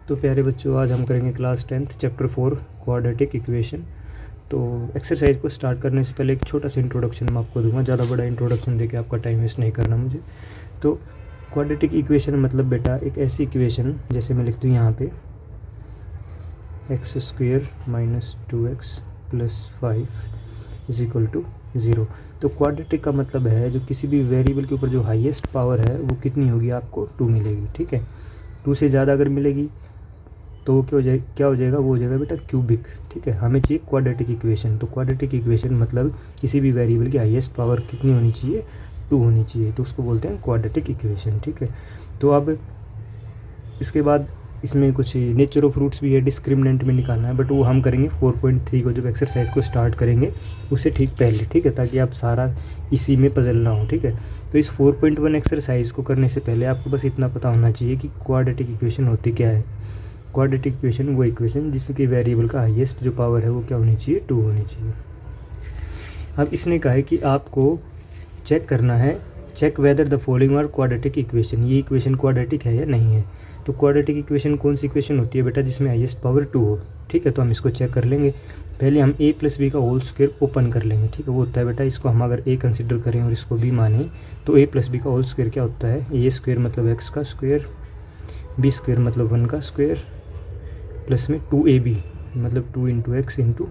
तो प्यारे बच्चों, आज हम करेंगे class 10th chapter 4 quadratic equation. तो एक्सरसाइज को स्टार्ट करने से पहले एक छोटा सा इंट्रोडक्शन मैं आपको दूंगा, ज़्यादा बड़ा इंट्रोडक्शन देके आपका टाइम वेस्ट नहीं करना मुझे। तो क्वाड्रेटिक इक्वेशन मतलब बेटा एक ऐसी इक्वेशन, जैसे मैं लिखती हूँ यहाँ पे x² - 2x + 5 = 0। तो क्वाड्रेटिक का मतलब है जो किसी भी वेरिएबल के ऊपर जो हाईएस्ट पावर है वो कितनी होगी, आपको 2 मिलेगी। ठीक है, 2 से ज़्यादा अगर मिलेगी तो वो क्या हो जाएगा, वो हो जाएगा बेटा क्यूबिक। ठीक है, हमें चाहिए क्वाड्रेटिक इक्वेशन। तो क्वाड्रेटिक इक्वेशन मतलब किसी भी वेरिएबल की हाईएस्ट पावर कितनी होनी चाहिए, 2 होनी चाहिए, तो उसको बोलते हैं क्वाड्रेटिक इक्वेशन। ठीक है, तो अब इसके बाद इसमें कुछ नेचर ऑफ रूट्स भी है, डिस्क्रिमिनेंट में निकालना है, बट वो हम करेंगे 4.3 को जब एक्सरसाइज को स्टार्ट करेंगे उससे ठीक पहले। ठीक है, ताकि आप सारा इसी में पजल ना हो। ठीक है, तो इस 4.1 एक्सरसाइज को करने से पहले आपको बस इतना पता होना चाहिए कि क्वाड्रेटिक इक्वेशन होती क्या है। क्वाड्रेटिक इक्वेशन वो इक्वेशन जिसकी वेरिएबल का हाईएस्ट जो पावर है वो क्या होनी चाहिए, 2 होनी चाहिए। अब इसने कहा है कि आपको चेक करना है, check whether the following are quadratic equation, ये इक्वेशन क्वाड्रेटिक है या नहीं है। तो क्वाड्रेटिक इक्वेशन कौन सी इक्वेशन होती है बेटा, जिसमें हाईएस्ट पावर 2 हो। ठीक है, तो हम इसको चेक कर लेंगे। पहले हम a + b का होल स्क्वायर ओपन कर लेंगे। ठीक है, वो होता है बेटा, इसको हम अगर a कंसिडर करें और इसको b माने तो a + b का होल स्क्वायर क्या होता है, a² मतलब x का स्क्वायर, b² मतलब 1 का स्क्वायर, प्लस में 2ab मतलब 2 × x ×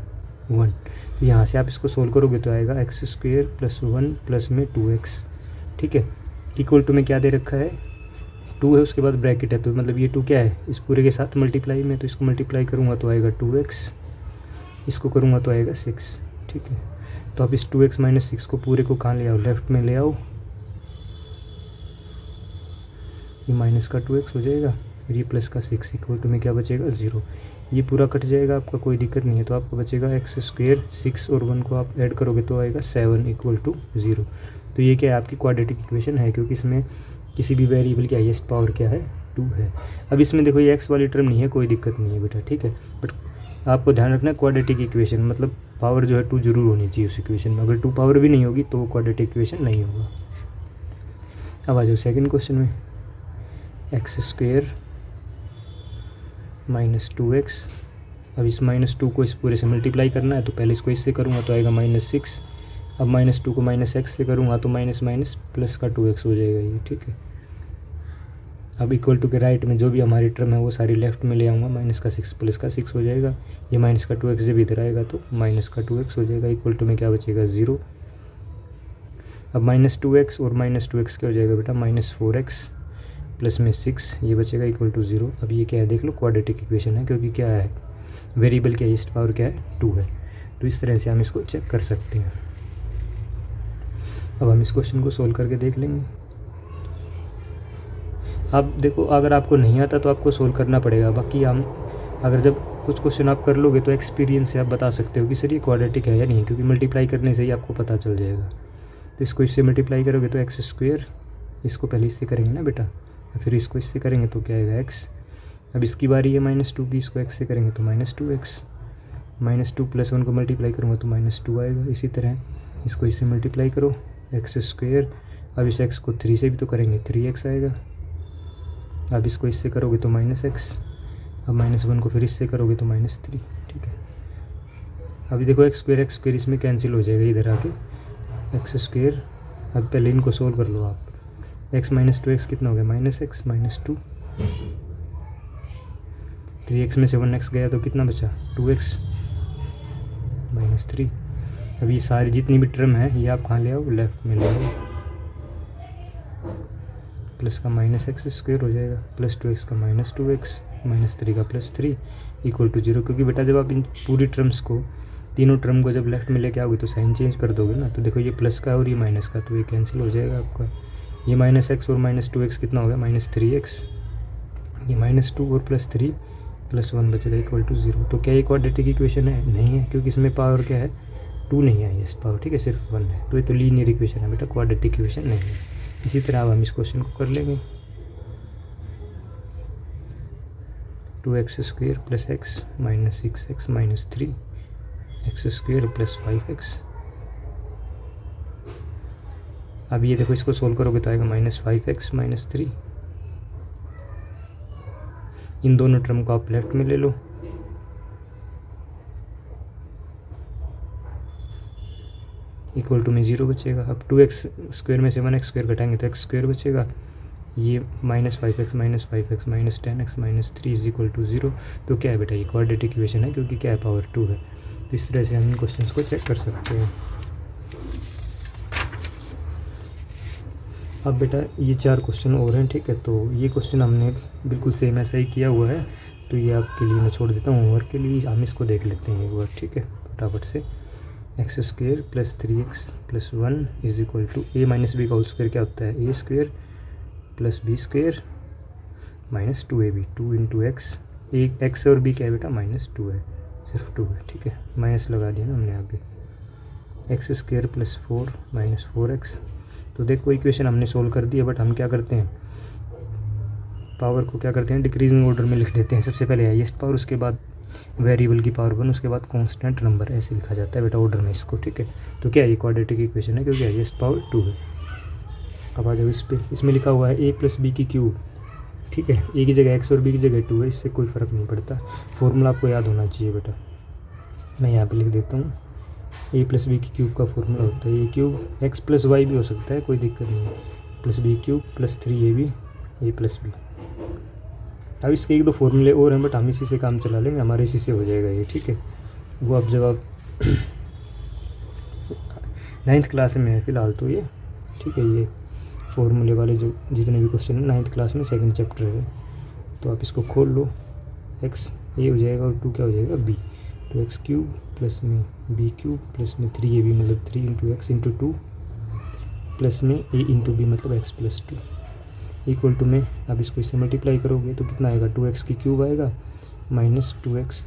1। तो यहाँ से आप इसको सोल्व करोगे तो आएगा x² + 1 प्लस में 2x। ठीक है, इक्वल टू में क्या दे रखा है, 2 है, उसके बाद ब्रैकेट है, तो मतलब ये 2 क्या है, इस पूरे के साथ मल्टीप्लाई में, तो इसको मल्टीप्लाई करूँगा तो आएगा 2x, इसको करूँगा तो आएगा 6। ठीक है, तो आप इस 2x - 6 को पूरे को कहाँ ले आओ, लेफ्ट में ले आओ, ये माइनस का 2x हो जाएगा और ये प्लस का 6 इक्वल टू में क्या बचेगा, 0। ये पूरा कट जाएगा, आपका कोई दिक्कत नहीं है। तो आपको बचेगा x², 6 और 1 को आप ऐड करोगे तो आएगा 7 = 0। तो ये क्या है, आपकी क्वाड्रेटिक इक्वेशन है, क्योंकि इसमें किसी भी वेरिएबल की हाईएस्ट पावर क्या है, 2 है। अब इसमें देखो ये x वाली टर्म नहीं है, कोई दिक्कत नहीं है बेटा। ठीक है, बट आपको ध्यान रखना है क्वाड्रेटिक इक्वेशन मतलब पावर जो है 2 जरूर होनी चाहिए उस इक्वेशन में। अगर 2 पावर भी नहीं होगी तो वो क्वाड्रेटिक इक्वेशन नहीं होगा। अब आ जाओ सेकेंड क्वेश्चन में, x² - 2x। अब इस -2 को इस पूरे से मल्टीप्लाई करना है, तो पहले इसको इससे करूँगा तो आएगा -6। अब -2 को -x से करूँगा तो माइनस प्लस का 2x हो जाएगा ये। ठीक है, अब इक्वल टू के राइट में जो भी हमारी टर्म है वो सारी लेफ्ट में ले आऊँगा, माइनस का 6 प्लस का 6 हो जाएगा। ये माइनस का 2x जब इधर आएगा तो माइनस का 2x हो जाएगा, इक्वल टू में क्या बचेगा, 0। अब -2x और -2x क्या हो जाएगा बेटा, -4x प्लस में 6, ये बचेगा इक्वल टू 0। अब ये क्या है, देख लो क्वाड्रेटिक इक्वेशन है, क्योंकि क्या है, वेरिएबल की हाईएस्ट पावर क्या है, 2 है। तो इस तरह से हम इसको चेक कर सकते हैं। अब हम इस क्वेश्चन को सोल्व करके देख लेंगे। अब देखो, अगर आपको नहीं आता तो आपको सोल्व करना पड़ेगा, बाकी हम अगर जब कुछ क्वेश्चन आप कर लोगे तो एक्सपीरियंस से आप बता सकते हो कि सर ये क्वाड्रेटिक है या नहीं, क्योंकि मल्टीप्लाई करने से ही आपको पता चल जाएगा। तो इसको इससे मल्टीप्लाई करोगे तो x², इसको पहले इससे करेंगे ना बेटा, फिर इसको इससे करेंगे तो क्या आएगा, x। अब इसकी बारी है -2 की, इसको x से करेंगे तो -2x, -2 + 1 को मल्टीप्लाई करूँगा तो -2 आएगा। इसी तरह इसको इससे मल्टीप्लाई करो, x²। अब इस x को 3 से भी तो करेंगे, 3x आएगा। अब इसको इससे करोगे तो -x, अब -1 को फिर इससे करोगे तो -3। ठीक है, अभी देखो x² इसमें कैंसिल हो जाएगा इधर आके, x²। अब पहले इनको सोल्व कर लो आप, x - 2x कितना हो गया, -x -2, 3x में से 1x गया तो कितना बचा, 2x -3। अभी सारी जितनी भी टर्म है ये आप कहाँ ले आओ, लेफ्ट में ले आओ, प्लस का -x² हो जाएगा, प्लस 2x का -2x, -3 का +3 इक्वल टू 0। क्योंकि बेटा जब आप इन पूरी टर्म्स को, तीनों टर्म को जब लेफ्ट में लेके आओगे तो साइन चेंज कर दोगे ना, तो देखो ये प्लस का और ये माइनस का, तो ये कैंसिल हो जाएगा आपका। ये -x और -2x कितना हो गया, -3x, ये -2 और +3 + 1 बचेगा इक्वल टू 0। तो क्या ये क्वाड्रेटिक इक्वेशन है, नहीं है, क्योंकि इसमें पावर क्या है, 2 नहीं है हाईएस्ट पावर। ठीक है, सिर्फ 1 है, तो ये तो लीनियर इक्वेशन है बेटा, क्वाड्रेटिक इक्वेशन नहीं है। इसी तरह अब हम इस क्वेश्चन को कर लेंगे, 2x² + x -6x -3 x² + 5x। अब ये देखो, इसको सोल्व करोगे तो आएगा -5x -3, इन दोनों टर्म को आप लेफ्ट में ले लो, इक्वल टू में 0 बचेगा। अब 2x स्क्वायर में से 1x स्क्वायर घटाएंगे तो x स्क्वायर बचेगा, ये -5x minus 5x minus 10x minus 3 is equal to 0। तो क्या है बेटा, ये क्वाड्रेटिक इक्वेशन है, क्योंकि क्या है, पावर 2 है। तो इस तरह से हम इन क्वेश्चंस को चेक कर सकते हैं। अब बेटा ये 4 क्वेश्चन और हैं, ठीक है। तो ये क्वेश्चन हमने बिल्कुल सेम ऐसा ही किया हुआ है, तो ये आपके लिए मैं छोड़ देता हूँ होमवर्क के लिए। हम इसको देख लेते हैं एक बार, ठीक है, फटाफट से। X square plus 3x plus 1 is equal to a minus b का होल स्क्वायर क्या होता है, a स्क्वायर plus b square minus 2ab, 2 into x, एक एक्स और बी क्या है बेटा, -2 है, सिर्फ 2 है, ठीक है, माइनस लगा दिया ना हमने आगे। X square plus 4 minus 4x। तो देखो इक्वेशन हमने सोल्व कर दिया, बट हम क्या करते हैं, पावर को क्या करते हैं, डिक्रीजिंग ऑर्डर में लिख देते हैं। सबसे पहले हाईएस्ट पावर, उसके बाद वेरिएबल की पावर 1, उसके बाद कांस्टेंट नंबर, ऐसे लिखा जाता है बेटा ऑर्डर में इसको, ठीक है। तो क्या ये क्वाड्रेटिक इक्वेशन है, क्योंकि हाईएस्ट पावर 2 है। अब आ जाओ इस पे, इसमें लिखा हुआ है a प्लस बी की क्यूब, ठीक है, a की जगह x और b की जगह 2 है, इससे कोई फ़र्क नहीं पड़ता, फॉर्मूला आपको याद होना चाहिए बेटा। मैं यहाँ पे लिख देता हूँ, a प्लस बी की क्यूब का फॉर्मूला होता है a cube, x plus y भी हो सकता है, कोई दिक्कत नहीं है, plus b cube plus 3ab a plus b. अब इसके 1-2 फॉर्मूले और हैं, बट हम इसी से काम चला लेंगे, हमारे इसी से हो जाएगा ये, ठीक है। वो अब जब आप 9th क्लास में है फ़िलहाल तो ये, ठीक है, ये फॉर्मूले वाले जो जितने भी क्वेश्चन हैं 9th क्लास में 2nd चैप्टर है। तो आप इसको खोल लो, x ये हो जाएगा और 2 क्या हो जाएगा, b। तो x क्यूब प्लस में b क्यूब प्लस में 3ab मतलब 3 इंटू एक्स इंटू 2 प्लस में a इंटू बी मतलब x प्लस 2 इक्वल टू में, अब इसको इससे मल्टीप्लाई करोगे तो कितना आएगा, 2x की क्यूब आएगा माइनस 2x,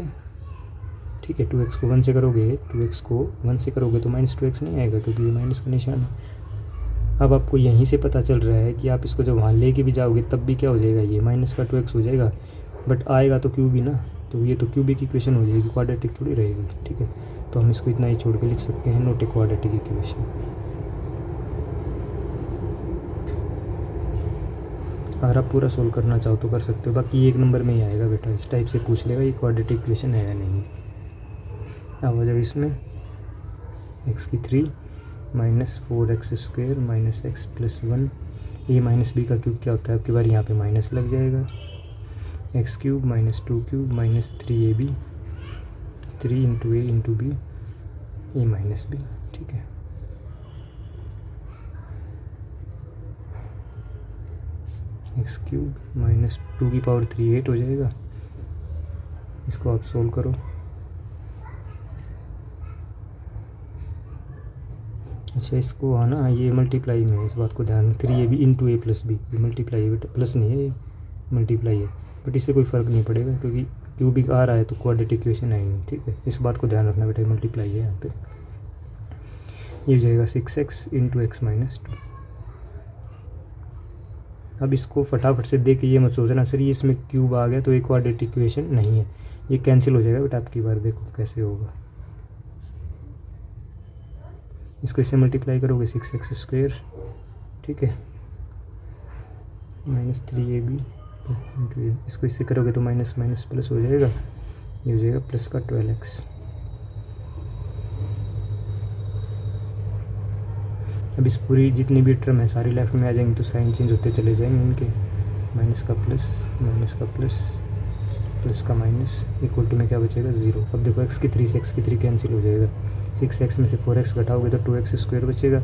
ठीक है। 2x को 1 से करोगे, 2x को 1 से करोगे तो -2x नहीं आएगा, क्योंकि ये माइनस का निशान है। अब आपको यहीं से पता चल रहा है कि आप इसको जब वहाँ लेके भी जाओगे तब भी क्या हो जाएगा, ये माइनस का 2x हो जाएगा, बट आएगा तो क्यूब ही ना, तो ये तो क्यूबिक इक्वेशन हो जाएगी, क्वाड्रेटिक थोड़ी रहेगी, ठीक है। तो हम इसको इतना ही छोड़ के लिख सकते हैं, नॉट ए क्वाड्रेटिक इक्वेशन। अगर आप पूरा सोल्व करना चाहो तो कर सकते हो, बाकी 1 नंबर में ही आएगा बेटा, इस टाइप से पूछ लेगा ये क्वाड्रेटिक इक्वेशन है या नहीं। अब जब इसमें x की 3 minus 4x square minus x plus 1 a minus b का क्यूब क्या होता है, आपकी बार यहाँ पे माइनस लग जाएगा, x cube minus 2 cube minus 3ab, 3 into a into b a minus b, ठीक है। एक्स क्यूब माइनस 2 की पावर 3 8 हो जाएगा, इसको आप सोल्व करो। अच्छा इसको आना, ये मल्टीप्लाई में है, इस बात को ध्यान, 3ab into a plus b, ये मल्टीप्लाई है बेटा, प्लस नहीं है, ये मल्टीप्लाई है, बट इससे कोई फ़र्क नहीं पड़ेगा क्योंकि क्यूबिक आ रहा है तो क्वाड्रेटिक इक्वेशन आएंगे, ठीक है। इस बात को ध्यान रखना बेटा, मल्टीप्लाई है यहाँ पे। ये हो जाएगा 6x इंटू एक्स माइनस 2। अब इसको फटाफट से देख के ये मत सोचना सर ये इसमें क्यूब आ गया तो एक क्वाड्रेटिक इक्वेशन नहीं है, ये कैंसिल हो जाएगा बेटा आपकी बार, देखो कैसे होगा। इसको इससे मल्टीप्लाई करोगे 6x स्क्वायर, ठीक है, माइनस 3ab, इसको इससे करोगे तो माइनस माइनस प्लस हो जाएगा, ये हो जाएगा प्लस का 12x। अब इस पूरी जितनी भी टर्म है सारी लेफ्ट में आ जाएंगी, तो साइन चेंज होते चले जाएंगे इनके, माइनस का प्लस प्लस का माइनस इक्वल टू में क्या बचेगा 0। अब देखो x की 3 से x की 3 कैंसिल हो जाएगा, 6x में से 4x घटाओगे तो 2x स्क्वायर बचेगा,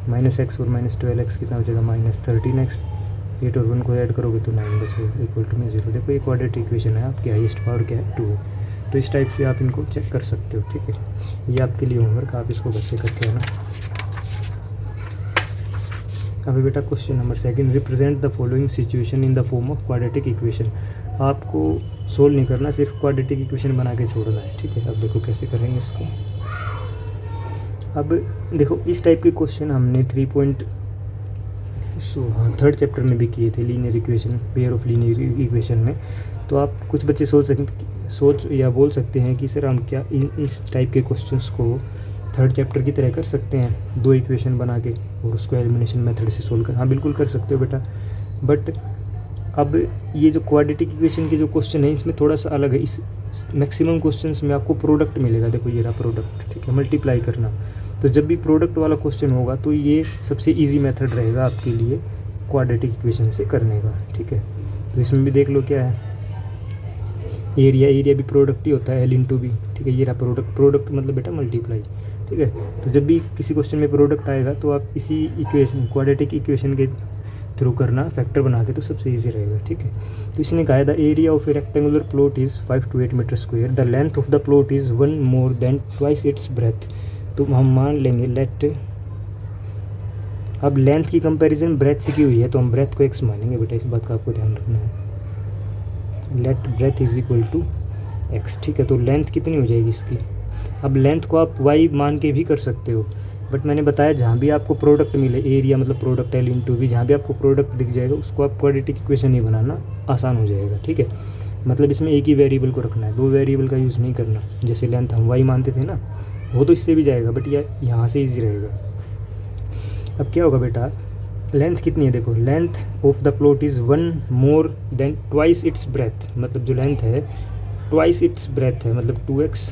माइनस x और माइनस 12x कितना बचेगा, माइनस 13x, 8 और 1 को ऐड करोगे तो 9 बचेगा इक्वल टू में 0। देखो ये क्वाड्रेटिक इक्वेशन है, आपकी हाईएस्ट पावर क्या है 2 है। तो इस टाइप से आप इनको चेक कर सकते हो, ठीक है। ये आपके लिए होमवर्क, आप इसको घर से करके आना। अभी बेटा question number 2, represent the following situation in the form of quadratic equation. आपको सोल्व नहीं करना, सिर्फ क्वाड्रेटिक इक्वेशन बना के छोड़ना है, ठीक है। अब देखो कैसे करेंगे इसको। अब देखो इस टाइप के क्वेश्चन हमने 3.3 चैप्टर में भी किए थे, linear equation, pair of linear equation में। तो आप कुछ बच्चे सोच या बोल सकते हैं कि सर हम क्या इस टाइप के क्वेश्चंस को 3rd चैप्टर की तरह कर सकते हैं, 2 इक्वेशन बना के और उसको एलिमिनेशन मेथड से सोल्व कर। हाँ बिल्कुल कर सकते हो बेटा, बट अब ये जो क्वाड्रेटिक इक्वेशन के जो क्वेश्चन है इसमें थोड़ा सा अलग है। इस मैक्सिमम क्वेश्चंस में आपको प्रोडक्ट मिलेगा। देखो ये रहा प्रोडक्ट, ठीक है, मल्टीप्लाई करना। तो जब भी प्रोडक्ट वाला क्वेश्चन होगा तो ये सबसे इजी मेथड रहेगा आपके लिए क्वाड्रेटिक इक्वेशन से करने का, ठीक है। तो इसमें भी देख लो क्या है, एरिया भी प्रोडक्ट ही होता है, L इंटू बी, ठीक है। ये रहा प्रोडक्ट मतलब बेटा मल्टीप्लाई, ठीक है। तो जब भी किसी क्वेश्चन में प्रोडक्ट आएगा तो आप इसी इक्वेशन क्वाड्रेटिक इक्वेशन के थ्रू करना, फैक्टर बना के, तो सबसे इजी रहेगा, ठीक है। तो इसने कहा the area of a rectangular plot is 5 to 8 metre square, the length of the plot is 1 more than twice its breadth. तो हम मान लेंगे लेट, अब लेंथ की कंपैरिजन ब्रेथ से की हुई है तो हम ब्रेथ को x मानेंगे बेटा, इस बात का आपको ध्यान रखना है। Let breadth is equal to x, ठीक है। तो लेंथ कितनी हो जाएगी इसकी, अब लेंथ को आप y मान के भी कर सकते हो, बट मैंने बताया जहाँ भी आपको प्रोडक्ट मिले, एरिया मतलब प्रोडक्ट L इंटू बी, जहाँ भी आपको प्रोडक्ट दिख जाएगा उसको आप क्वाड्रेटिक इक्वेशन ही बनाना आसान हो जाएगा, ठीक है। मतलब इसमें एक ही वेरिएबल को रखना है, दो वेरिएबल का यूज़ नहीं करना। जैसे लेंथ हम y मानते थे ना, वो तो इससे भी जाएगा, बट यह यहाँ से ईजी रहेगा। अब क्या होगा बेटा, लेंथ कितनी है, देखो length of the plot is 1 more than twice its breath, मतलब जो लेंथ है ट्वाइस इट्स ब्रेथ है, मतलब 2x,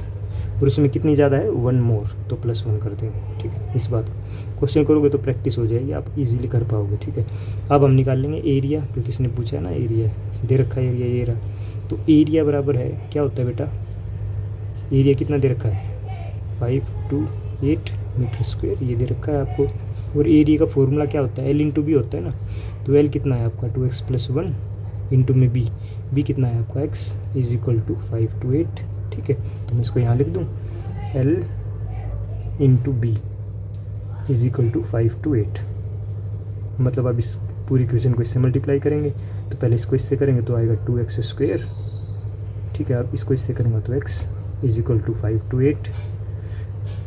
और उसमें कितनी ज़्यादा है 1 more, तो +1 कर देंगे, ठीक है। इस बात क्वेश्चन करोगे तो प्रैक्टिस हो जाएगी, आप इजीली कर पाओगे, ठीक है। अब हम निकाल लेंगे एरिया, क्योंकि इसने पूछा है ना, एरिया दे रखा है, एरिया ये रहा। तो एरिया बराबर है क्या होता है बेटा, एरिया कितना दे रखा है 5 to 8 मीटर स्क्वायर, ये दे रखा है आपको। और एरिया का फॉर्मूला क्या होता है, L इंटू बी होता है ना। तो L कितना है आपका 2x + 1 इंटू में बी कितना है आपका x is equal to 5 to 8, ठीक है। तो मैं इसको यहाँ लिख दूँ, L into b is equal to 5 to 8। मतलब अब इस पूरी इक्वेशन को इससे मल्टीप्लाई करेंगे, तो पहले इसको इससे करेंगे तो आएगा 2x², ठीक है। अब इसको इससे करेंगे तो x is equal to 5 to 8।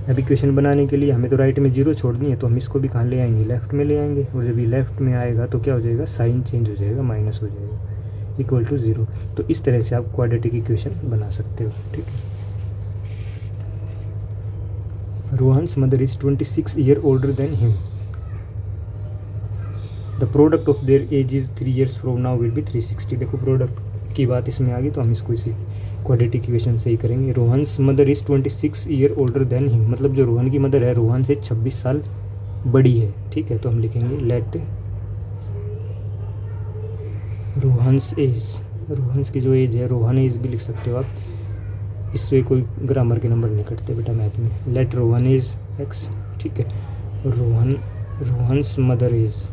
अब इक्वेशन बनाने के लिए हमें तो राइट में 0 छोड़नी है, तो हम इसको भी कहाँ ले आएंगे, लेफ्ट में ले आएंगे। और जब ये लेफ्ट में आएगा तो क्या हो जाएगा, साइन चेंज हो जाएगा, माइनस हो जाएगा, इक्वल टू 0। तो इस तरह से आप क्वाड्रेटिक इक्वेशन बना सकते हो, ठीक है। Rohan's mother is 26 years older than him, the product of their age is 3 years from now will be 360। देखो प्रोडक्ट की बात इसमें आ गई, तो हम इसको इसी क्वाड्रेटिक इक्वेशन से ही करेंगे। Rohan's mother is 26 years older than him, मतलब जो रोहन की मदर है रोहन से 26 साल बड़ी है, ठीक है। तो हम लिखेंगे लेट रोहन्स एज, रोहन्स की जो एज है, रोहन एज भी लिख सकते हो आप, इससे कोई ग्रामर के नंबर नहीं कटते बेटा मैथ में। लेट रोहन एज x, ठीक है। रोहन्स मदर एज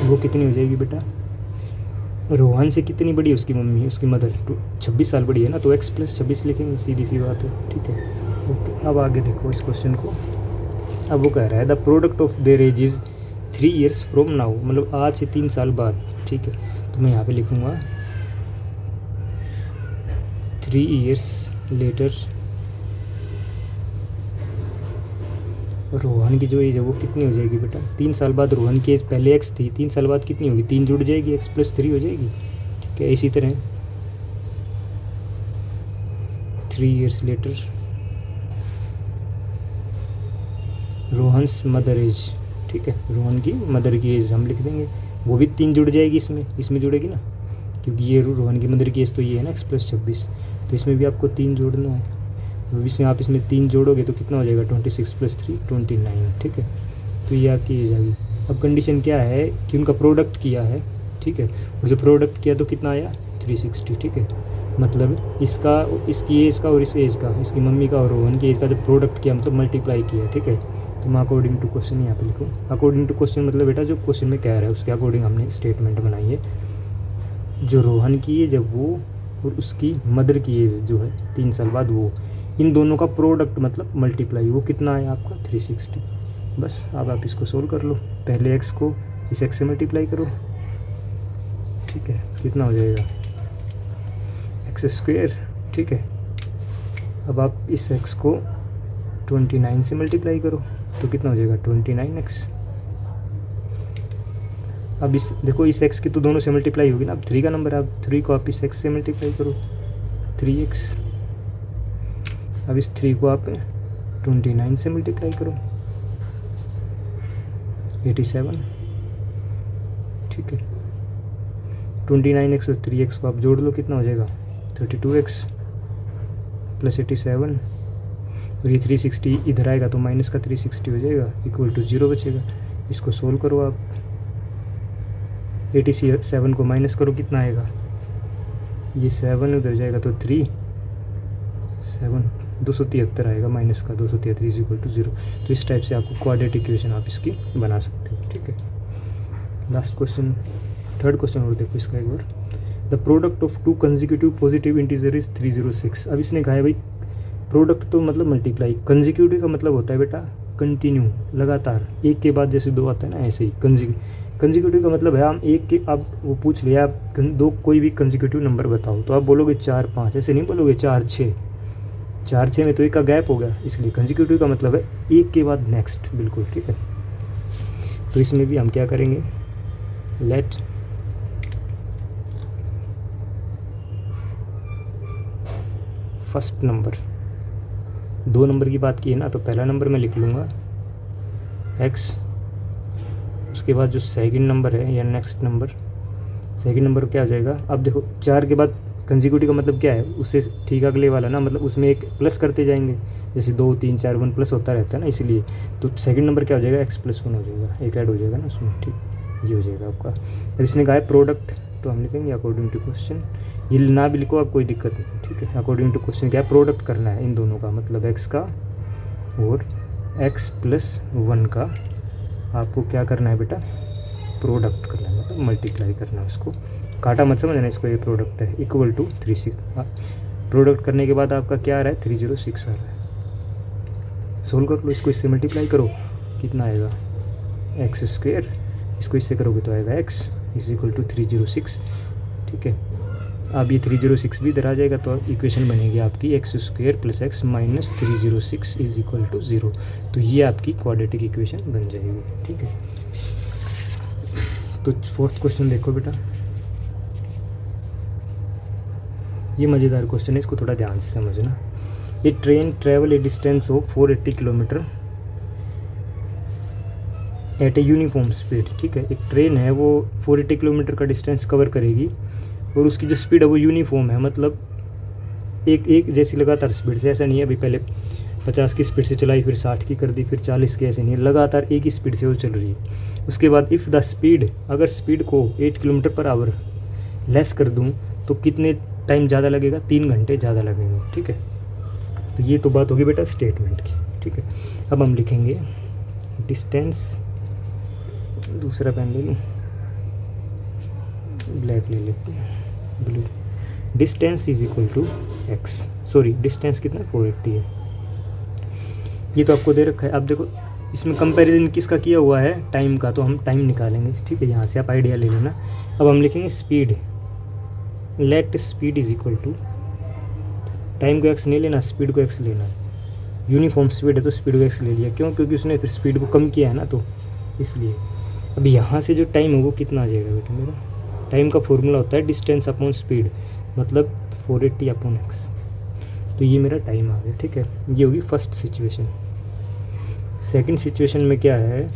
वो कितनी हो जाएगी बेटा, रोहन से कितनी बड़ी है उसकी मम्मी, उसकी मदर 26 साल बड़ी है ना, तो x + 26 लिखेंगे, सीधी सी बात है, ठीक है। ओके, अब आगे देखो इस क्वेश्चन को। अब वो कह रहा है the product of their age is 3 years from now, मतलब आज से 3 साल बाद, ठीक है। तो मैं यहाँ पे लिखूँगा 3 years लेटर रोहन की जो एज है वो कितनी हो जाएगी बेटा, 3 साल बाद रोहन की एज पहले x थी, 3 साल बाद कितनी होगी, 3 जुड़ जाएगी, x + 3 हो जाएगी, ठीक है। इसी तरह 3 years later Rohan's mother age, ठीक है। रोहन की मदर की एज हम लिख देंगे, वो भी 3 जुड़ जाएगी, इसमें जुड़ेगी ना, क्योंकि ये रोहन की मदर की एज तो ये है ना x + 26, तो इसमें भी आपको 3 जोड़ना है। इसमें आप इसमें 3 जोड़ोगे तो कितना हो जाएगा 26 + 3 29, ठीक है। तो ये आपकी एज आ गई। अब कंडीशन क्या है कि उनका प्रोडक्ट किया है, ठीक है, और जो प्रोडक्ट किया तो कितना आया 360, ठीक है। मतलब इसकी एज का और इस एज का, इसकी मम्मी का और रोहन की एज का जब प्रोडक्ट किया मतलब मल्टीप्लाई किया, ठीक है। तो मैं अकॉर्डिंग टू क्वेश्चन यहाँ पे लिखूँ, अकॉर्डिंग टू क्वेश्चन मतलब बेटा जो क्वेश्चन में कह रहा है उसके अकॉर्डिंग हमने स्टेटमेंट बनाई है। जो रोहन की एज है वो और उसकी मदर की एज जो है 3 साल बाद, वो इन दोनों का प्रोडक्ट मतलब मल्टीप्लाई, वो कितना है आपका 360। बस अब आप इसको सोल्व कर लो, पहले x को इस x से मल्टीप्लाई करो, ठीक है। कितना हो जाएगा x², ठीक है। अब आप इस x को 29 से मल्टीप्लाई करो तो कितना हो जाएगा 29x। अब इस देखो इस x की तो दोनों से मल्टीप्लाई होगी ना, अब 3 का नंबर है, अब 3 को आप इस x से मल्टीप्लाई करो 3x। अब इस 3 को आप 29 से मल्टीप्लाई करो 87, ठीक है। 29x और 3x को आप जोड़ लो, कितना हो जाएगा 32x प्लस 87, और ये 360 इधर आएगा तो माइनस का 360 हो जाएगा, इक्वल टू 0 बचेगा। इसको सोल्व करो आप, 87 को माइनस करो, कितना आएगा, ये 7 उधर जाएगा तो 3 7 273 आएगा, माइनस का 273 इज इक्वल टू 0। तो इस टाइप से आपको क्वाड्रेटिक इक्वेशन आप इसकी बना सकते हो, ठीक है। लास्ट क्वेश्चन, थर्ड क्वेश्चन और देखो इसका एक बार। The product of two consecutive positive integer is 306। अब इसने कहा है भाई प्रोडक्ट तो मतलब मल्टीप्लाई, कंजिक्यूटिव का मतलब होता है बेटा कंटिन्यू, लगातार, एक के बाद जैसे दो आता है ना, ऐसे ही कंजिक्यूटिव का मतलब है हम एक के, अब वो पूछ लिया आप दो कोई भी कंजिक्यूटिव नंबर बताओ, तो आप बोलोगे 4 5, ऐसे नहीं बोलोगे 4 6। 4 6 में तो एक का गैप हो गया, इसलिए कंजिक्यूटिव का मतलब है एक के बाद नेक्स्ट, बिल्कुल ठीक है। तो इसमें भी हम क्या करेंगे, लेट फर्स्ट नंबर, 2 नंबर की बात की है ना, तो पहला नंबर मैं लिख लूँगा x, उसके बाद जो सेकंड नंबर है या नेक्स्ट नंबर, सेकंड नंबर क्या हो जाएगा। अब देखो 4 के बाद कंजिक्यूटिव का मतलब क्या है, उससे ठीक अगले वाला ना, मतलब उसमें एक प्लस करते जाएंगे, जैसे 2 3 4 1 प्लस होता रहता है ना, इसलिए तो सेकंड नंबर क्या हो जाएगा, x+1 हो जाएगा, एक ऐड हो जाएगा ना उसमें, ठीक, ये हो जाएगा आपका। अब इसने कहा है प्रोडक्ट, तो हम लिखेंगे अकॉर्डिंग टू क्वेश्चन, ये ना भी लिखो आप कोई दिक्कत नहीं, ठीक है। अकॉर्डिंग टू क्वेश्चन क्या है, प्रोडक्ट करना है इन दोनों का, मतलब x का और x+1 का आपको क्या करना है बेटा, प्रोडक्ट करना है, मतलब मल्टीप्लाई करना है उसको, काटा मत समझना इसको, ये प्रोडक्ट है, इक्वल टू 36। प्रोडक्ट करने के बाद आपका क्या आ रहा है, 306 आ रहा है। सोल्व कर लो इसको, इससे मल्टीप्लाई करो, कितना आएगा x², इसको इससे करोगे तो आएगा x इज इक्वल टू 306, ठीक है। अब ये 306 भी इधर आ जाएगा, तो इक्वेशन बनेगी आपकी x² + x - 306 is equal to 0। तो ये आपकी क्वाड्रेटिक इक्वेशन बन जाएगी, ठीक है। तो फोर्थ क्वेश्चन देखो बेटा, ये मज़ेदार क्वेश्चन है, इसको थोड़ा ध्यान से समझना। A train travel a distance of 480 kilometre at a uniform speed, ठीक है। एक ट्रेन है वो 480 किलोमीटर का डिस्टेंस कवर करेगी, और उसकी जो स्पीड है वो यूनिफॉर्म है, मतलब एक जैसी लगातार स्पीड से, ऐसा नहीं है अभी पहले 50 की स्पीड से चलाई फिर 60 की कर दी फिर 40 की, ऐसे नहीं है, लगातार एक ही स्पीड से वो चल रही है। उसके बाद इफ़ द स्पीड, अगर स्पीड को 8 किलोमीटर पर आवर लेस कर दूँ तो कितने टाइम ज़्यादा लगेगा, 3 घंटे ज़्यादा लगेंगे, ठीक है। तो ये तो बात होगी बेटा स्टेटमेंट की, ठीक है। अब हम लिखेंगे डिस्टेंस, दूसरा पेन ले लूँ, ब्लैक ले लेते हैं, blue. Distance is equal to x, sorry distance कितना 480 है, ये तो आपको दे रखा है। अब देखो इसमें कंपैरिजन किसका किया हुआ है, टाइम का, तो हम टाइम निकालेंगे, ठीक है। यहाँ से आप आइडिया ले लेना। अब हम लिखेंगे speed, let speed is equal to, time को x नहीं लेना, स्पीड को x लेना, यूनिफॉर्म स्पीड है तो स्पीड को x ले लिया, क्यों, क्योंकि उसने फिर स्पीड को कम किया है ना, तो इसलिए। अब यहाँ से जो टाइम है वो कितना आ जाएगा बेटा मेरा, टाइम का फॉर्मूला होता है डिस्टेंस अपॉन स्पीड, मतलब 480 अपॉन x, तो ये मेरा टाइम आ गया, ठीक है। ये होगी फर्स्ट सिचुएशन। सेकंड सिचुएशन में क्या है,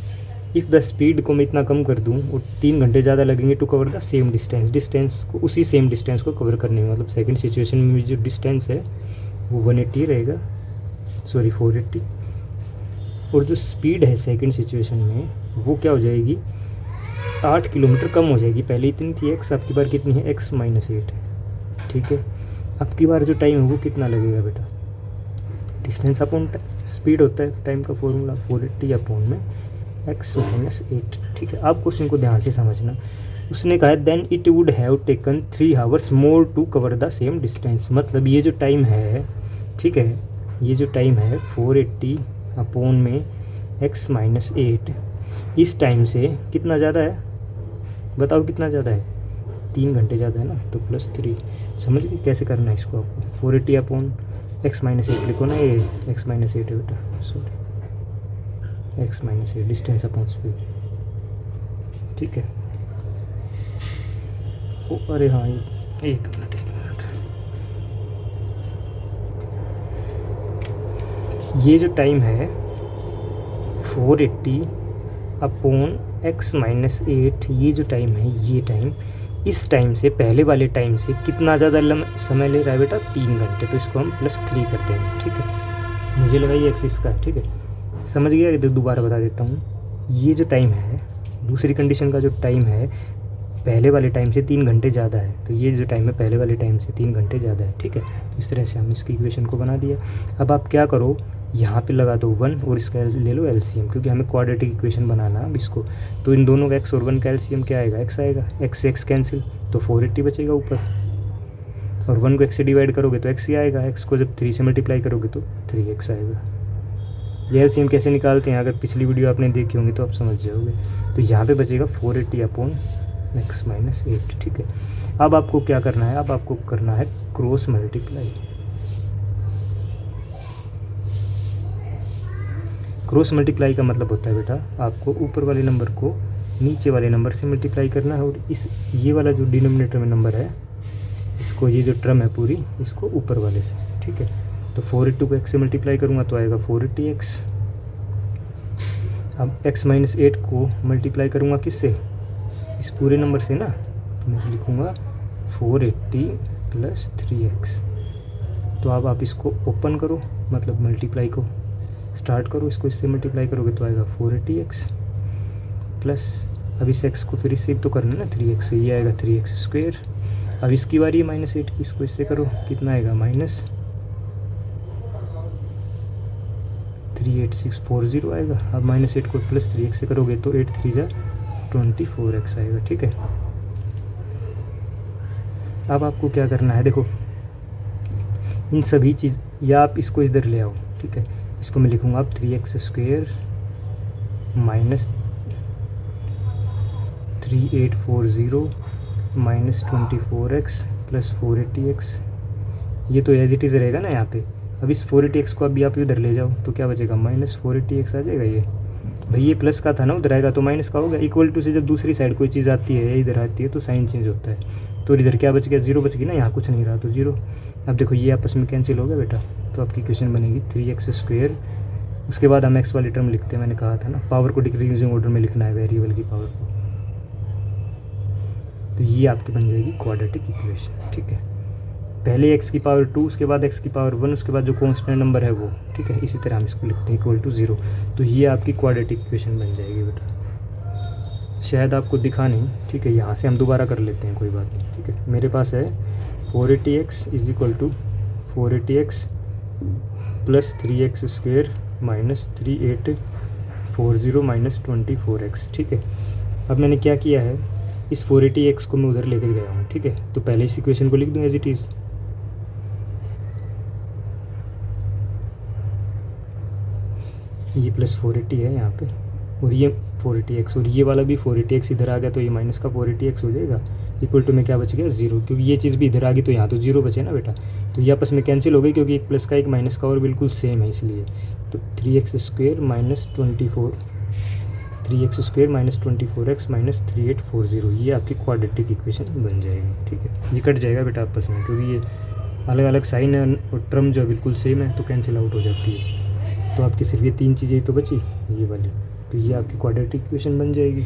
इफ़ द स्पीड को मैं इतना कम कर दूं और 3 घंटे ज़्यादा लगेंगे to cover the same distance, distance को, उसी सेम डिस्टेंस को कवर करने में, मतलब सेकंड सिचुएशन में जो डिस्टेंस है वो 180 रहेगा, सॉरी 480, और जो स्पीड है सेकंड सिचुएशन में वो क्या हो जाएगी, 8 किलोमीटर कम हो जाएगी, पहले इतनी थी x, अब की बार कितनी है, x - 8 है, ठीक है। अब की बार जो टाइम है वो कितना लगेगा बेटा, डिस्टेंस अपॉन स्पीड होता है टाइम का फॉर्मूला, 480 अपॉन में x - 8, ठीक है। आप क्वेश्चन को ध्यान से समझना। उसने कहा है then it would have taken 3 hours more to cover the same distance, मतलब ये जो टाइम है, ठीक है, ये जो टाइम है 480 अपॉन में x - 8, इस टाइम से कितना ज़्यादा है बताओ, कितना ज़्यादा है, 3 घंटे ज़्यादा है ना, तो +3। समझ गए कैसे करना है इसको आपको, 480 अपॉन x - 8 लिखो ना, ये x - 8 है बेटा, sorry x - 8 distance upon speed, ठीक है। ओ अरे हाँ, एक मिनट, ये जो टाइम है 480 अपॉन x माइनस 8, ये जो टाइम है, ये टाइम इस टाइम से पहले वाले टाइम से कितना ज़्यादा समय ले रहा है बेटा, 3 घंटे। तो इसको हम +3 कर देंगे, ठीक है। मुझे लगा ये एक्सिस का है, ठीक है, समझ गया। ये दोबारा बता देता हूँ, ये जो टाइम है, दूसरी कंडीशन का जो टाइम है पहले वाले टाइम से 3 घंटे ज़्यादा है, तो ये जो टाइम है पहले वाले टाइम से 3 घंटे ज़्यादा है, ठीक है। तो इस तरह से हम इसकी इक्वेशन को बना दिया। अब आप क्या करो, यहाँ पे लगा दो 1 और इसका ले लो एलसीएम, क्योंकि हमें क्वाड्रेटिक इक्वेशन बनाना है अब इसको। तो इन दोनों का x और 1 का एलसीएम क्या आएगा, x आएगा, x से x कैंसिल, तो 480 बचेगा ऊपर, और 1 को x से डिवाइड करोगे तो x ही आएगा, x को जब 3 से मल्टीप्लाई करोगे तो 3x आएगा। ये एलसीएम कैसे निकालते हैं, अगर पिछली वीडियो आपने देखी होंगी तो आप समझ जाओगे। तो यहाँ पे बचेगा 480 अपॉन x माइनस 8, ठीक है। अब आपको क्या करना है, अब आपको करना है क्रॉस मल्टीप्लाई। क्रॉस मल्टीप्लाई का मतलब होता है बेटा, आपको ऊपर वाले नंबर को नीचे वाले नंबर से मल्टीप्लाई करना है, और इस ये वाला जो डिनोमिनेटर में नंबर है इसको, ये जो टर्म है पूरी, इसको ऊपर वाले से, ठीक है। तो 480 को x से मल्टीप्लाई करूँगा तो आएगा 480x। अब x माइनस 8 को मल्टीप्लाई करूँगा किससे, इस पूरे नंबर से ना, तो मैं लिखूँगा 480 + 3x। तो अब आप इसको ओपन करो, मतलब मल्टीप्लाई को स्टार्ट करो, इसको इससे मल्टीप्लाई करोगे तो आएगा 480x प्लस, अब इस x को फिर इससे तो करना है ना 3x से, ये आएगा 3x²। अब इसकी बारी है -8 की, इसको इससे करो, कितना आएगा -38640 आएगा। अब -8 को +3x से करोगे तो 8 3 जा 24x आएगा, ठीक है। अब आपको क्या करना है, देखो इन सभी चीज़, या आप इसको इधर ले आओ, ठीक है। इसको मैं लिखूँगा अब 3x² minus 3840 minus 24x plus 480x, ये तो एज इट इज़ रहेगा ना यहाँ पे। अब इस 480x को अभी आप इधर ले जाओ तो क्या बचेगा, -480x आ जाएगा। ये भाई ये प्लस का था ना, उधर आएगा तो माइनस का होगा। इक्वल टू से जब दूसरी साइड कोई चीज़ आती है, इधर आती है, तो साइन चेंज होता है। तो इधर क्या बच गया, 0 बच गई ना, यहाँ कुछ नहीं रहा तो 0। अब देखो ये आपस में कैंसिल हो गया बेटा, तो आपकी इक्वेशन बनेगी 3x²। उसके बाद हम x वाली टर्म लिखते हैं, मैंने कहा था ना पावर को डिक्रीजिंग ऑर्डर में लिखना है, वेरिएबल की पावर को। तो ये आपकी बन जाएगी क्वाड्रेटिक इक्वेशन, ठीक है। पहले x की पावर 2, उसके बाद x की पावर 1, उसके बाद जो कांस्टेंट नंबर है वो, ठीक है। इसी तरह हम इसको लिखते हैं =0। तो ये आपकी क्वाड्रेटिक इक्वेशन बन जाएगी बेटा। शायद आपको दिखा नहीं, ठीक है। यहाँ से हम दोबारा कर लेते हैं, कोई बात नहीं, ठीक है। मेरे पास है 480x = 480x plus 3x² minus 3840 minus 24x, ठीक है। अब मैंने क्या किया है, इस 480x को मैं उधर लेके गया हूँ, ठीक है। तो पहले इस इक्वेशन को लिख दूँ एज इट इज़, ये प्लस 480 है यहाँ पे, और ये 480x, और ये वाला भी 480x इधर आ गया तो ये माइनस का 480x हो जाएगा। इक्वल टू में क्या बच गया, 0, क्योंकि ये चीज़ भी इधर आ गई तो यहाँ तो 0 बचे ना बेटा। तो ये आपस में कैंसिल हो गई, क्योंकि एक प्लस का एक माइनस का और बिल्कुल सेम है, इसलिए। तो 3x² minus 3x² minus 24x minus 3840, ये आपकी क्वाड्रेटिक इक्वेशन बन जाएगी, ठीक है। ये कट जाएगा बेटा आपस में, क्योंकि ये अलग अलग साइन है और टर्म जो बिल्कुल सेम है, तो कैंसिल आउट हो जाती है। तो आपकी सिर्फ ये 3 चीज़ें तो बची, ये वाली, तो ये आपकी क्वाड्रेटिक इक्वेशन बन जाएगी।